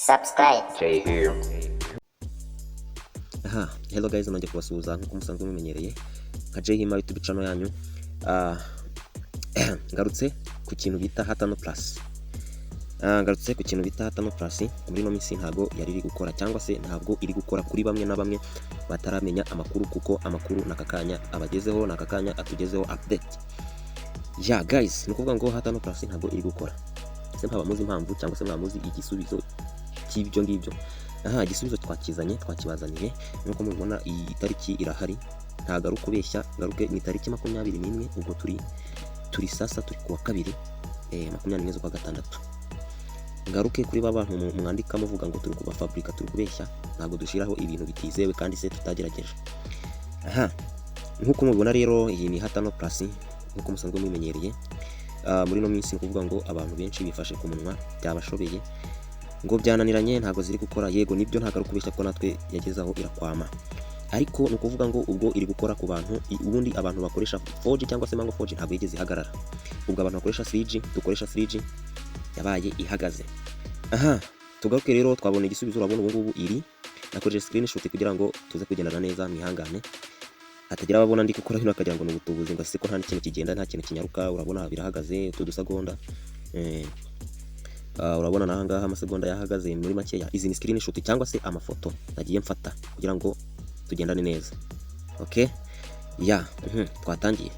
subscribe. Jay here. Hello guys, nongeye kubasuhuza nk'uko musanzwe mumenyereye nka Jay Hima YouTube channel yanyu. Ngarutse ku kintu bita Hatano Plus. Muri no minsi ntago yari iri gukora cyangwa se ntabwo iri gukora kuri bamwe na bamwe bataramenya amakuru, kuko amakuru nakakanya abagezeho, nakakanya atugezeho update. Guys, nukuvuga ngo Hatano Plus ntabwo iri gukora. Se mpaba muzi impamvu cyangwa se mwamuzi igisubizo cy'ibyo ngibyo. Igisubizo twakibazaniye nuko mubona iyi tariki irahari, ntago ari ukubeshya. Ngaruke ni tariki 21 ubwo turi sasa turi kuwa kabiri 21 z'ukwa gatandatu. Ngaruke kuri babantu mwandika muvuga ngo turi kuba fabrika, turi kubeshya, ntago dushiraho ibintu bitizewe kandi se tutagerageje. Nkuko mubona rero iyi ni Hatano Plus nkuko musanzwe mumenyereye. Muri no minsi kuvuga ngo abantu benshi bifashe ku munwa, byabashobeye ngo byananiranye, ntago ziri gukora. Yego nibyo, ntago ari kubeshya ko natwe yagezaho irakwama, ariko nukuvuga ngo ubwo iri gukora ku bantu, ubundi abantu bakoresha 4G cyangwa se Mango 4G ntabwo yigeze ihagarara. Ubwo abantu bakoresha 3G, dukoresha 3G yabaye ihagaze. Tugaruke rero twabona igisubizo. Urabona ubu ngubu iri nakoresha screenshot kugira ngo tuze kugendana neza, mwihangane hatagira ababona ndi gukora hino akagira ngo n'ubutubuzi ngo siko nta kintu kigenda, nta kintu kinyaruka. Urabona birahagaze utudusegonda. Urabona nahangaha amasegonda yahagaze muri makeya. Izi ni screenshot cyangwa se amafoto nagiye mfata kugira ngo tugendane neza. Twatangiye.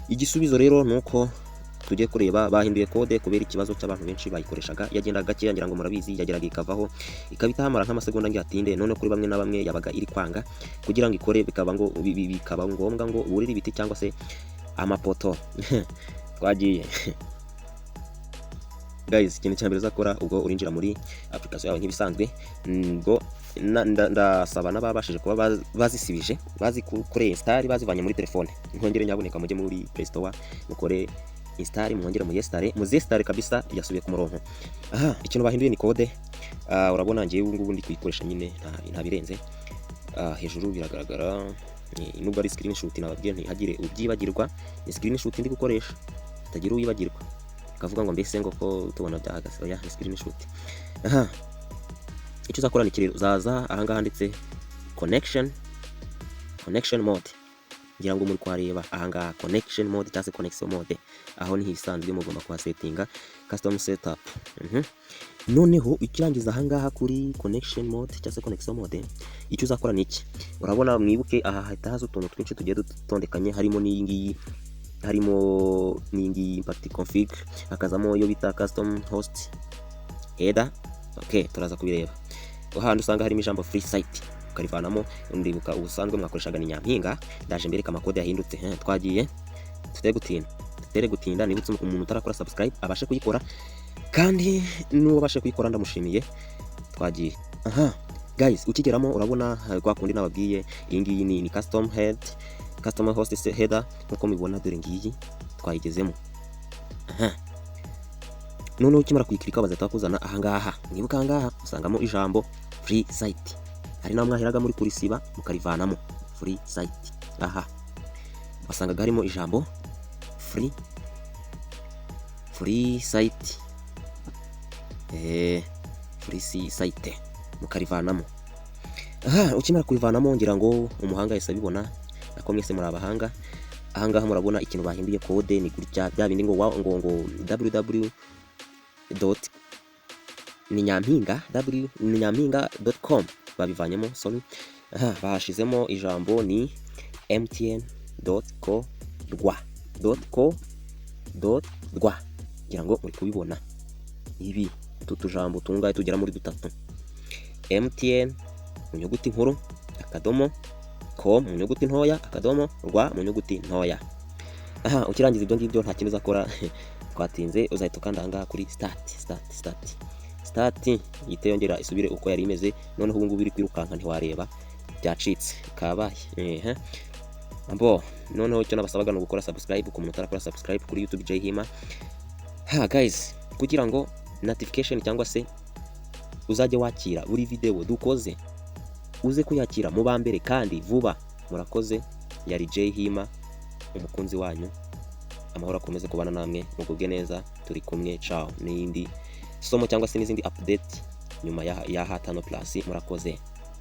Igisubizo rero nuko tujye kureba bahinduye code kubera ikibazo cy'abantu benshi bayikoreshaga. Yagenda gake, ngira ngo murabizi, yageraga ikavaho ikabita hamara nk'amasegonda ngihatinde. None kuri bamwe na bamwe yabaga iri kwanga kugira ngo ikore, bikaba ngombwa ngo urire ibiti cyangwa se amapoto. Twagiye guys, ikintu cyambere zakora ubwo urinjira muri application yawe nk'ibisanzwe. Ngo ndasaba n'ababashije kuba bazisibije, bazi kuri install, bazivanye muri telefone, nkongere nyaboneka mujye muri Play Store mukore install, mwongere muzestare kabisa, yasubiye ku murongo. Ikintu bahinduye ni code. Urabona ngiye ubu ngubu ndi kuyikoresha nyine nta birenze. Hejuru biragaragara, nubwo ari screenshot nababwiye ntihagire ubyibagirwa. Ni screenshot ndi gukoresha, hatagira uyibagirwa kavuga ngo mbese ngo ko tubona byahagaze. Oya, ni screenshot. Icyo uzakora ni kirero, uzaza ahangaha handitse connection mode. Ngira ngo muri kwareba ahangaha connection mode cyangwa se connection mode, aho ni hisanzwe mugomba kuhasetinga custom setup. Noneho ikirangiza ahangaha kuri connection mode cyangwa se connection mode, icyo uzakora ni iki. Urabona mwibuke aha hahita haza utuntu twinshi tugiye dutondekanye, harimo n'iyingiyi, harimo n'ingi party config, hakazamo yo bita custom host header. Turaza kubireba. Hano usanga harimo ijambo free site, ukarivanamo. Ndibuka ubusanzwe mwakoreshaga ni Nyampinga, ndaje mbereka amakode yahindutse. Twagiye tutere gutinda. Nibutse umuntu utarakora subscribe abashe kuyikora, kandi n'uwo bashe kuyikora ndamushimiye. Twagiye. Guys, ukigeramo urabona kwa kundi nababwiye, iyi ngiyi ni custom host header nkuko mubibona, dore ngiyi twayigezemo. None ukimara kuyikirika bazahita bakuzana ahangaha. Nibuka ahangaha usangamo ijambo free site, hari naho mwaheraga muri kurisiba mukarivanamo free site. Basangaga harimo ijambo free site, free site mukarivanamo. Ukimara kurivanamo, ngira ngo umuhanga yese abibona, nako mwese muri abahanga. Ahangaha murabona ikintu bahinduye code ni gutya, bya bindi ngo www.nyampinga.com babivanyemo. Bahashizemo ijambo ni mtn.co.rwa. ngira ngo muri kubibona ibi tutujambo tungaye tugera muri dutatu. mtn mu nyuguti nkuru akadomo com mu nyuguti ntoya akadomo rwa mu nyuguti ntoya. Ukirangiza ibyo ngibyo nta kintu uzakora. Twatinze, uzahita ukanda ahangaha kuri start yite yongera isubire uko yari imeze. Noneho ubu ngubu iri kwirukanka, ntiwareba byacitse kabaye. Noneho icyo nabasabaga no gukora subscribe ku muntu utarakora subscribe kuri YouTube Jay Hima. Guys, kugira ngo notification cyangwa se uzajye wakira buri video dukoze, uze kuyakira mu bambere kandi vuba. Murakoze. Yari Jay Hima, umukunzi wanyu. Amahoro akomeze kubana namwe, mugubwe neza, turi kumwe. Ciao. N'indi somo cyangwa se n'izindi update nyuma ya Hatano Plus. Murakoze.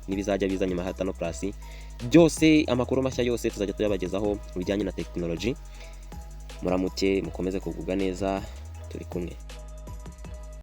N'ibizajya biza nyuma ya Hatano Plus byose, amakuru mashya yose tuzajya tuyabagezaho mu bijyanye na technology. Muramuke mukomeze kugubwa neza, turi kumwe.